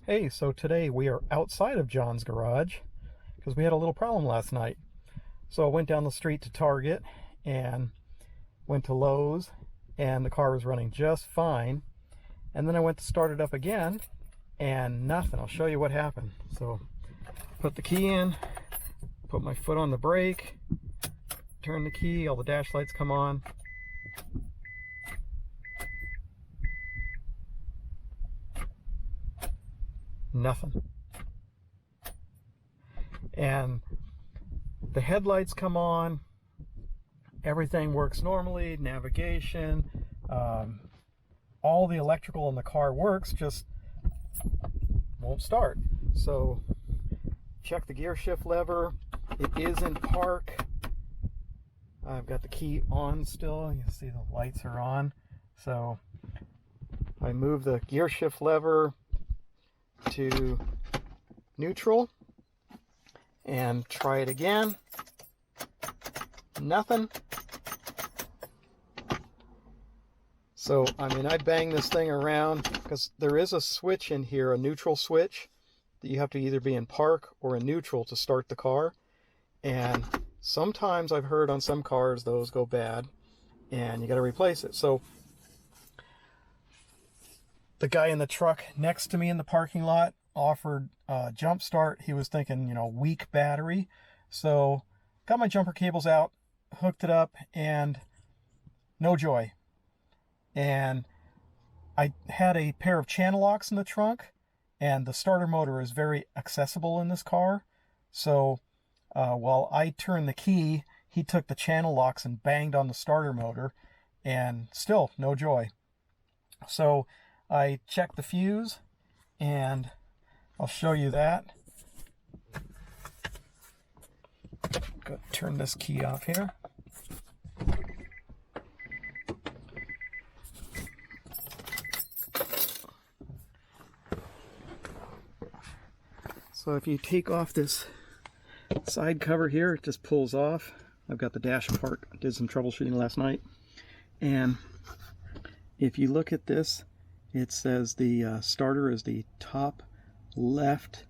Hey, so today we are outside of John's garage because we had a little problem last night. So I went down the street to Target and went to Lowe's, and the car was running just fine. And then I went to start it up again and nothing. I'll show you what happened. So put the key in, put my foot on the brake, turn the key, all the dash lights come on. Nothing. And the headlights come on, everything works normally, navigation, all the electrical in the car works, just won't start. So check the gear shift lever, it is in park. I've got the key on still, you can see the lights are on. So I move the gear shift lever to neutral and try it again. Nothing. So I mean, I bang this thing around because there is a switch in here, a neutral switch, that you have to either be in park or in neutral to start the car. And sometimes I've heard on some cars those go bad and you got to replace it. So the guy in the truck next to me in the parking lot offered jump start. He was thinking, weak battery. So got my jumper cables out, hooked it up, and no joy. And I had a pair of channel locks in the trunk, and the starter motor is very accessible in this car. So while I turned the key, he took the channel locks and banged on the starter motor, and still no joy. So I checked the fuse, and I'll show you that. Go turn this key off here. So if you take off this side cover here, it just pulls off. I've got the dash apart. I did some troubleshooting last night. And if you look at this, it says the starter is the top left.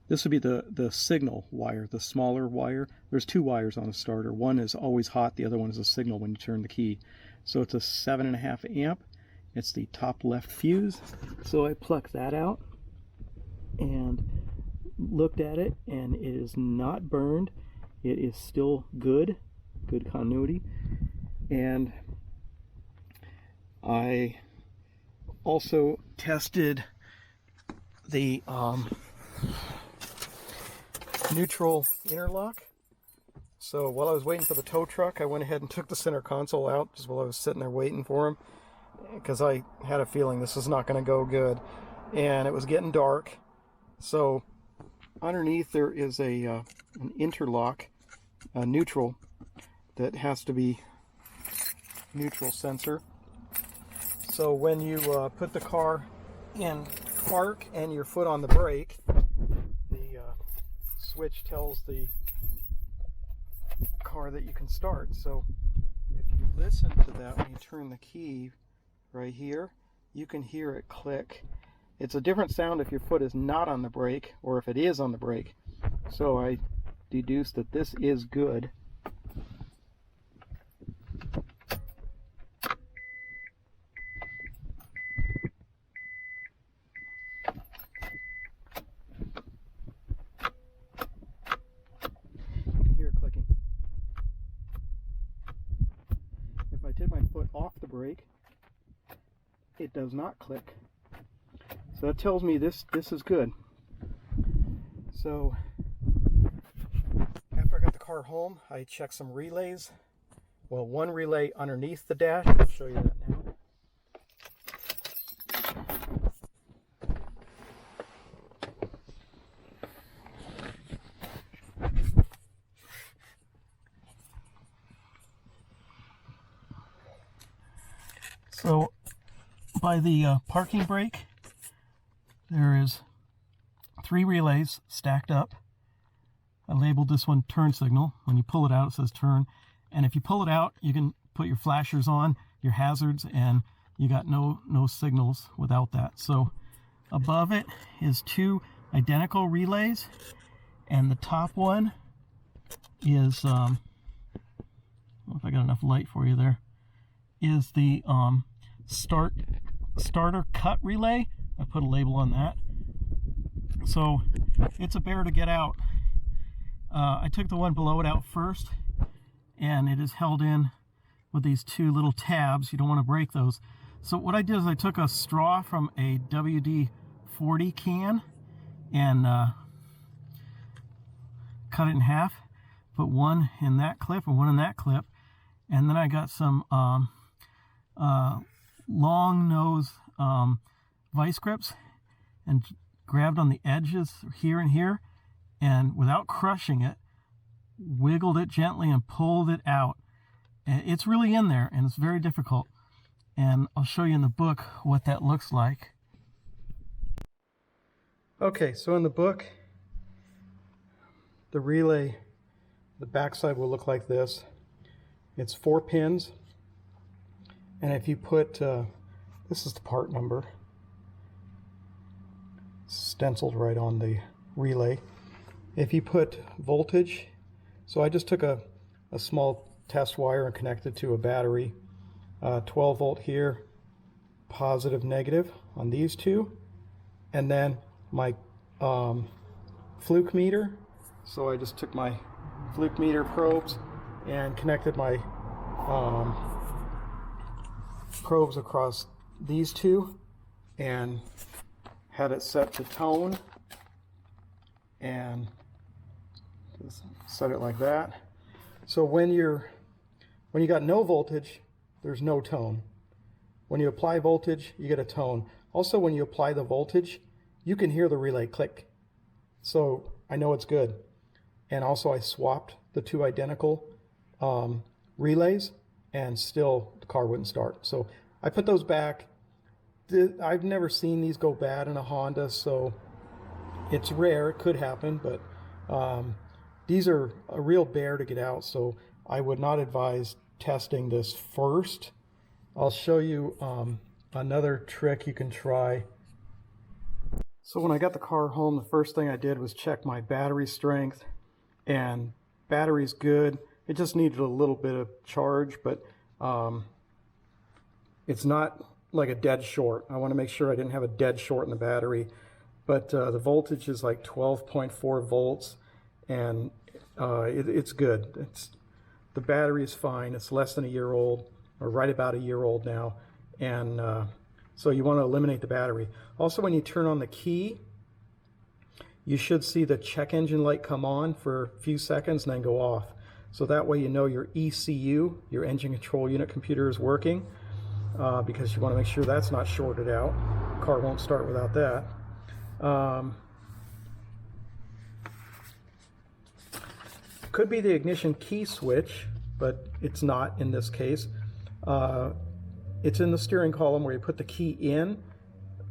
This would be the signal wire, the smaller wire. There's two wires on a starter. One is always hot, the other one is a signal when you turn the key. So it's a 7.5 amp. It's the top left fuse. So I plucked that out and looked at it, and it is not burned. It is still good continuity. And I also tested the neutral interlock. So while I was waiting for the tow truck, I went ahead and took the center console out just while I was sitting there waiting for him, because I had a feeling this is not going to go good. And it was getting dark. So underneath there is an interlock, a neutral, that has to be neutral sensor. So when you put the car in park and your foot on the brake, the switch tells the car that you can start. So if you listen to that when you turn the key right here, you can hear it click. It's a different sound if your foot is not on the brake or if it is on the brake. So I deduced that this is good. You can hear it clicking. If I take my foot off the brake, it does not click. So that tells me this is good. So after I got the car home, I checked some relays. Well, one relay underneath the dash. I'll show you that now. So by the parking brake, there is 3 relays stacked up. I labeled this one turn signal. When you pull it out, it says turn. And if you pull it out, you can put your flashers on, your hazards, and you got no signals without that. So above it is two identical relays, and the top one is, I don't know if I got enough light for you there, is the starter cut relay. I put a label on that. So it's a bear to get out. I took the one below it out first, and it is held in with these two little tabs. You don't want to break those. So what I did is I took a straw from a WD-40 can and cut it in half, put one in that clip and one in that clip, and then I got some long nose vice grips and grabbed on the edges here and here, and without crushing it, wiggled it gently and pulled it out. And it's really in there, and it's very difficult. And I'll show you in the book what that looks like. Okay, so in the book, the relay, the backside will look like this. It's 4 pins, and if you put, this is the part number, stenciled right on the relay. If you put voltage, so I just took a small test wire and connected to a battery, 12 volt here, positive negative on these two, and then my fluke meter. So I just took my fluke meter probes and connected my probes across these two and had it set to tone, and just set it like that. So when you got no voltage, there's no tone. When you apply voltage, you get a tone. Also, when you apply the voltage, you can hear the relay click. So I know it's good. And also I swapped the two identical relays, and still the car wouldn't start. So I put those back. I've never seen these go bad in a Honda, so it's rare. It could happen, but these are a real bear to get out, so I would not advise testing this first. I'll show you another trick you can try. So when I got the car home, the first thing I did was check my battery strength, and battery's good. It just needed a little bit of charge, but it's not like a dead short. I want to make sure I didn't have a dead short in the battery, but the voltage is like 12.4 volts, and it's good. The battery is fine. It's less than a year old, or right about a year old now, and so you want to eliminate the battery. Also, when you turn on the key, you should see the check engine light come on for a few seconds and then go off. So that way you know your ECU, your engine control unit computer, is working, because you want to make sure that's not shorted out. The car won't start without that. Could be the ignition key switch, but it's not in this case. It's in the steering column where you put the key in.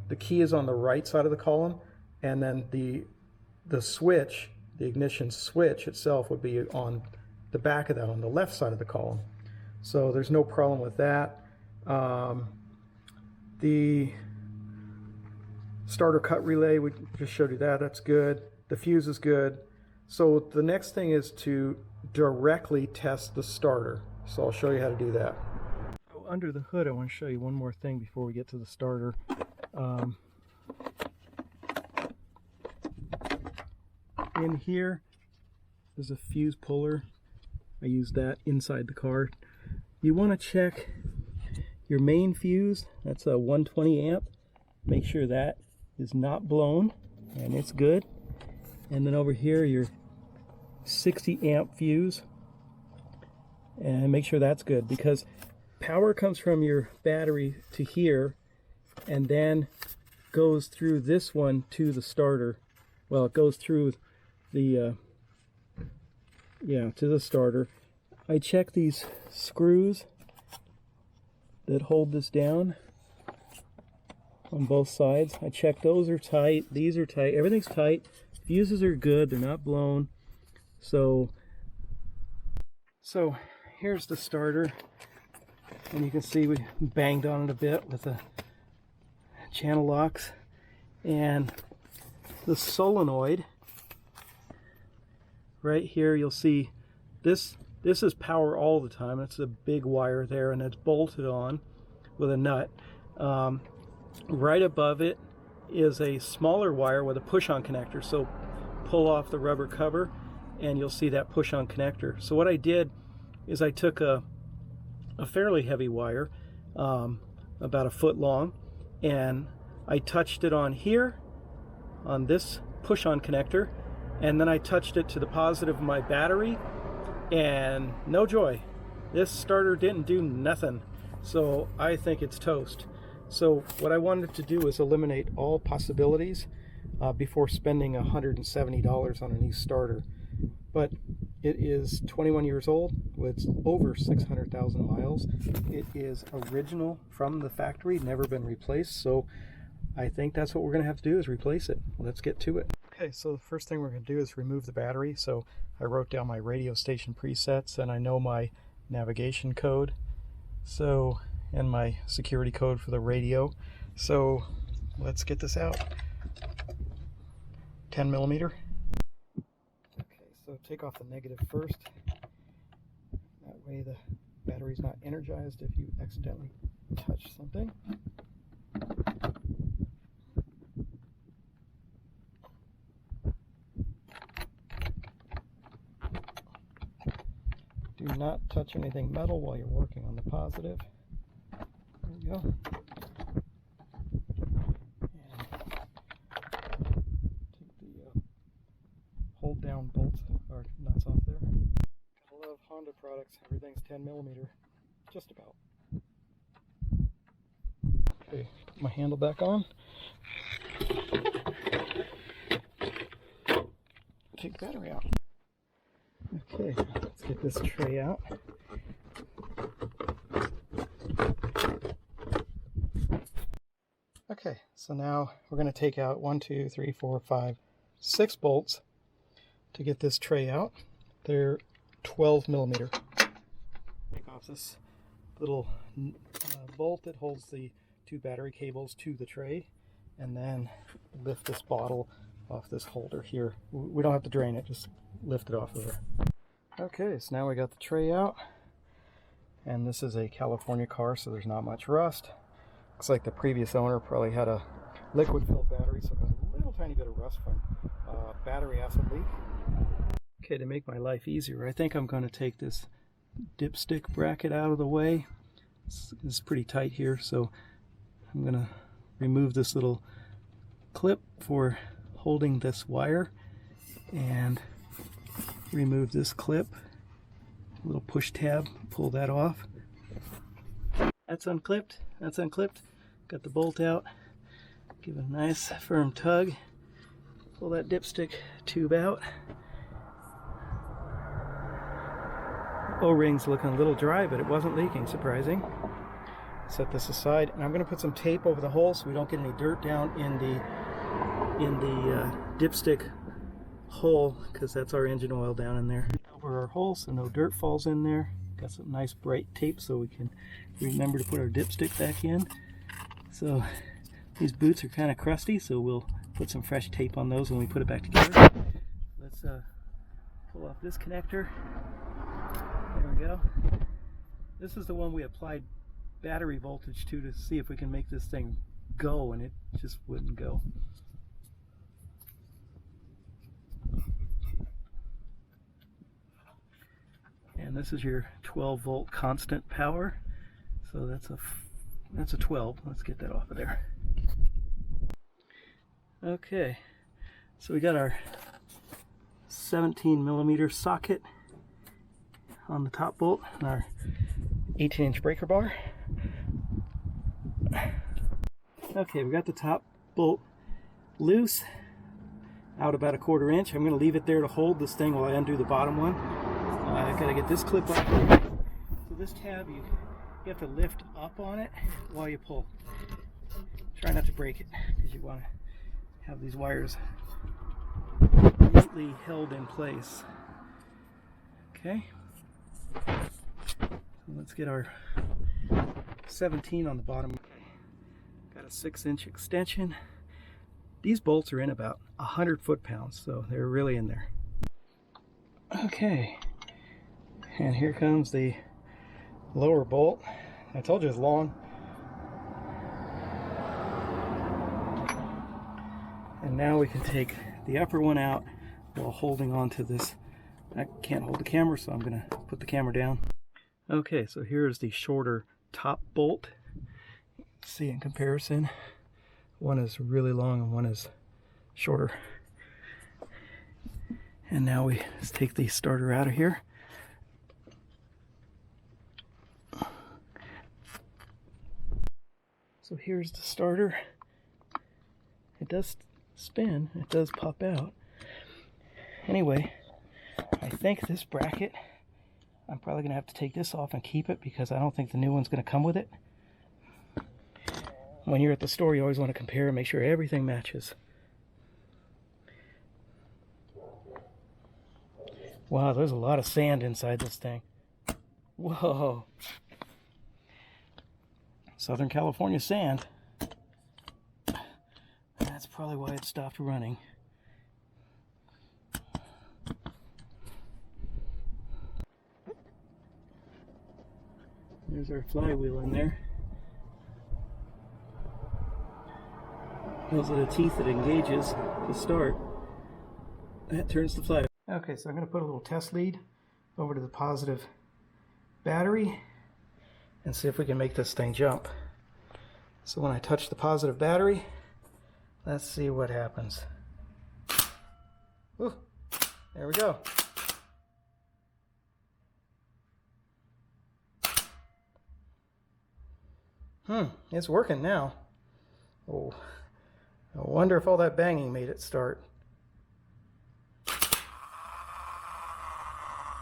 The key is on the right side of the column, and then the switch, the ignition switch itself, would be on the back of that, on the left side of the column. So there's no problem with that. The starter cut relay, we just showed you that. That's good. The fuse is good. So the next thing is to directly test the starter. So I'll show you how to do that. So under the hood, I want to show you one more thing before we get to the starter. In here, there's a fuse puller. I use that inside the car. You want to check your main fuse. That's a 120 amp. Make sure that is not blown and it's good. And then over here, your 60 amp fuse, and make sure that's good, because power comes from your battery to here and then goes through this one to the starter. Well, it goes through the to the starter. I check these screws that hold this down on both sides. I check those are tight, these are tight, everything's tight. Fuses are good, they're not blown. So here's the starter, and you can see we banged on it a bit with the channel locks, And the solenoid right here, you'll see this is power all the time. It's a big wire there, and it's bolted on with a nut. Right above it is a smaller wire with a push-on connector. So pull off the rubber cover and you'll see that push-on connector. So what I did is I took a fairly heavy wire, about a foot long, and I touched it on here, on this push-on connector, and then I touched it to the positive of my battery, and no joy, this starter didn't do nothing. So I think it's toast. So what I wanted to do is eliminate all possibilities before spending $170 on a new starter. But it is 21 years old with over 600,000 miles. It is original from the factory, never been replaced. So I think that's what we're going to have to do, is replace it. Let's get to it. Okay, so the first thing we're going to do is remove the battery. So I wrote down my radio station presets, and I know my navigation code, so, and my security code for the radio. So let's get this out. 10 millimeter. Okay, so take off the negative first. That way the battery's not energized if you accidentally touch something. Do not touch anything metal while you're working on the positive. There we go. And take the hold down bolts or nuts off there. I love Honda products. Everything's 10 millimeter, just about. Okay, put my handle back on. Take the battery out. Okay, let's get this tray out. Okay, so now we're going to take out 1, 2, 3, 4, 5, 6 bolts to get this tray out. They're 12 millimeter. Take off this little bolt that holds the 2 battery cables to the tray, and then lift this bottle off this holder here. We don't have to drain it, just lift it off of there. Okay, so now we got the tray out, and this is a California car, so there's not much rust. Looks like the previous owner probably had a liquid filled battery, so got a little tiny bit of rust from battery acid leak. Okay, to make my life easier, I think I'm going to take this dipstick bracket out of the way. It's pretty tight here, so I'm going to remove this little clip for holding this wire, and remove this clip, little push tab, pull that off. That's unclipped, that's unclipped. Got the bolt out, give it a nice firm tug, pull that dipstick tube out. O-ring's looking a little dry, but it wasn't leaking, surprising. Set this aside, and I'm going to put some tape over the hole so we don't get any dirt down in the dipstick hole, because that's our engine oil down in there. Over our hole so no dirt falls in there. Got some nice bright tape so we can remember to put our dipstick back in. So these boots are kind of crusty, so we'll put some fresh tape on those when we put it back together. Let's pull off this connector. There we go. This is the one we applied battery voltage to see if we can make this thing go, and it just wouldn't go. And this is your 12 volt constant power, so that's a 12. Let's get that off of there. Okay, so we got our 17 millimeter socket on the top bolt and our 18-inch breaker bar. Okay, we got the top bolt loose, out about a 1/4 inch. I'm going to leave it there to hold this thing while I undo the bottom one. I gotta get this clip off. So this tab, you have to lift up on it while you pull. Try not to break it, because you want to have these wires neatly held in place. Okay, so let's get our 17 on the bottom. Got a 6-inch extension, These bolts are in about 100 foot-pounds, so they're really in there. Okay, and here comes the lower bolt. I told you it's long. And now we can take the upper one out while holding on to this. I can't hold the camera, so I'm going to put the camera down. Okay, so here's the shorter top bolt. See in comparison, one is really long and one is shorter. And now we just take the starter out of here. So here's the starter. It does spin, it does pop out. Anyway, I think this bracket, I'm probably going to have to take this off and keep it because I don't think the new one's going to come with it. When you're at the store, you always want to compare and make sure everything matches. Wow, there's a lot of sand inside this thing. Whoa. Southern California sand. That's probably why it stopped running. There's our flywheel in there. Those are the teeth that engages to start. That turns the flywheel. Okay, so I'm going to put a little test lead over to the positive battery and see if we can make this thing jump. So when I touch the positive battery, let's see what happens. Ooh, there we go. It's working now. Oh, I wonder if all that banging made it start.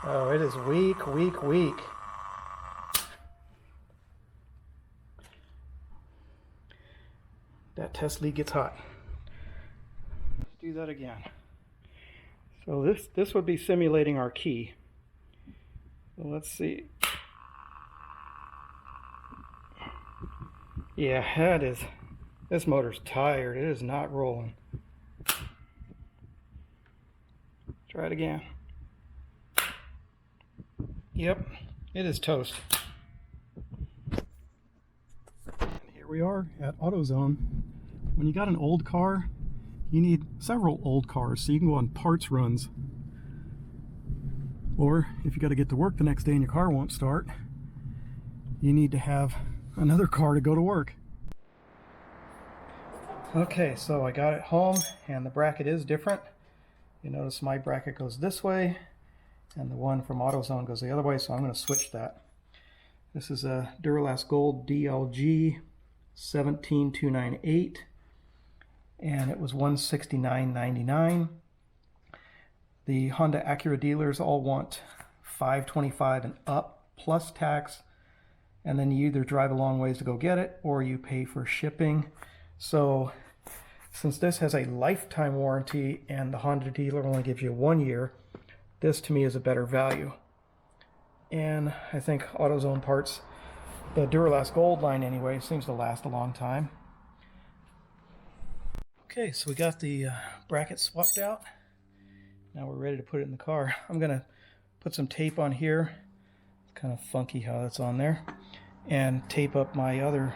Oh, it is weak, weak, weak. That test lead gets hot. Let's do that again. So this would be simulating our key. So let's see. Yeah, this motor's tired. It is not rolling. Try it again. Yep, it is toast. Here we are at AutoZone. When you got an old car, you need several old cars so you can go on parts runs. Or if you got to get to work the next day and your car won't start, you need to have another car to go to work. Okay, so I got it home and the bracket is different. You notice my bracket goes this way and the one from AutoZone goes the other way, so I'm going to switch that. This is a Duralast Gold D.I.Y 17298 and it was $169.99. The Honda Acura dealers all want $525 and up plus tax, and then you either drive a long ways to go get it or you pay for shipping. So since this has a lifetime warranty and the Honda dealer only gives you 1 year, this to me is a better value. And I think AutoZone parts, the Duralast Gold line anyway, seems to last a long time. Okay, so we got the bracket swapped out. Now we're ready to put it in the car. I'm going to put some tape on here. It's kind of funky how that's on there. And tape up my other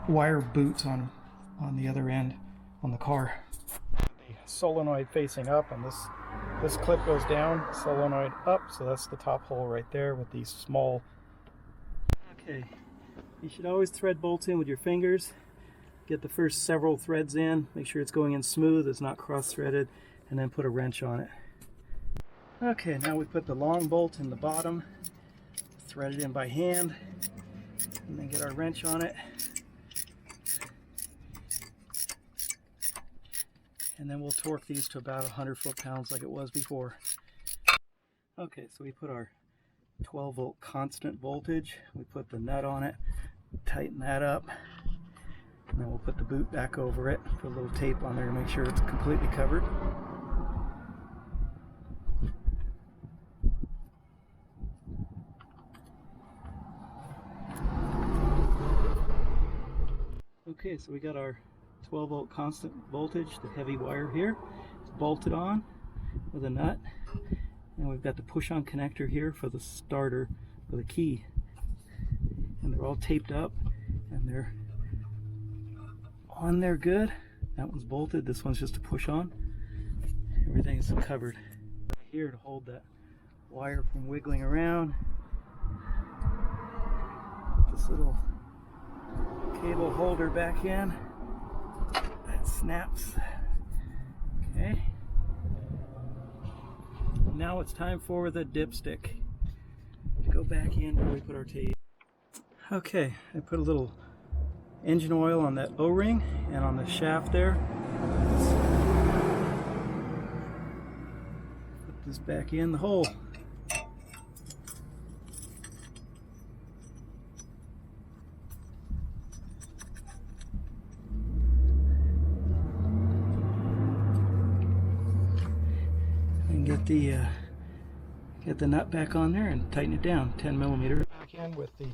wire boots on the other end on the car. The solenoid facing up, and this clip goes down, solenoid up, so that's the top hole right there with these small. Okay, you should always thread bolts in with your fingers. Get the first several threads in, make sure it's going in smooth, it's not cross-threaded, and then put a wrench on it. Okay, now we put the long bolt in the bottom, thread it in by hand, and then get our wrench on it. And then we'll torque these to about 100 foot-pounds like it was before. Okay, so we put our 12 volt constant voltage, we put the nut on it, tighten that up, and then we'll put the boot back over it, put a little tape on there to make sure it's completely covered. Okay, so we got our 12 volt constant voltage. The heavy wire here is bolted on with a nut, and we've got the push-on connector here for the starter for the key, and they're all taped up and they're on there good. That one's bolted, this one's just a push-on. Everything's covered here to hold that wire from wiggling around. Put this little cable holder back in. That snaps. Okay. Now it's time for the dipstick to go back in where we put our tape. Okay, I put a little engine oil on that O-ring and on the shaft there. Put this back in the hole. And get the nut back on there and tighten it down, 10 millimeter. Back in with the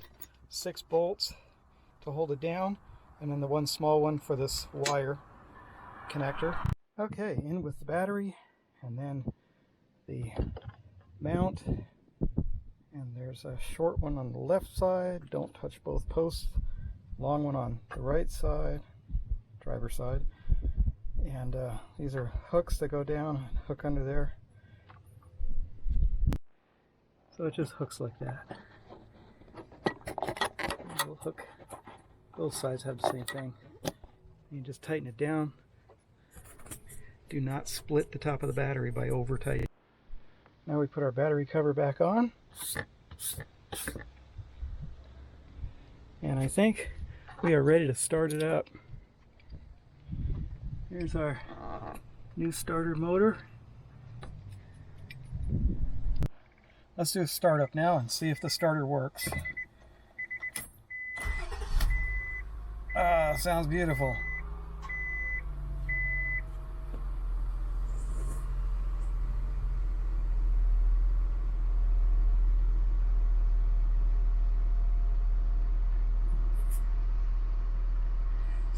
6 bolts to hold it down, and then the one small one for this wire connector. Okay, in with the battery, and then the mount, and there's a short one on the left side, don't touch both posts, long one on the right side, driver's side, and these are hooks that go down and hook under there. So it just hooks like that. A little hook. Both sides have the same thing. You just tighten it down. Do not split the top of the battery by over tightening. Now we put our battery cover back on. And I think we are ready to start it up. Here's our new starter motor. Let's do a startup now and see if the starter works. Ah, sounds beautiful.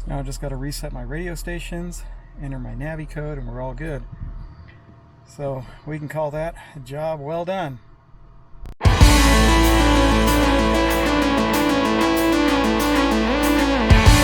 Now I just got to reset my radio stations, enter my Navi code, and we're all good. So we can call that a job well done.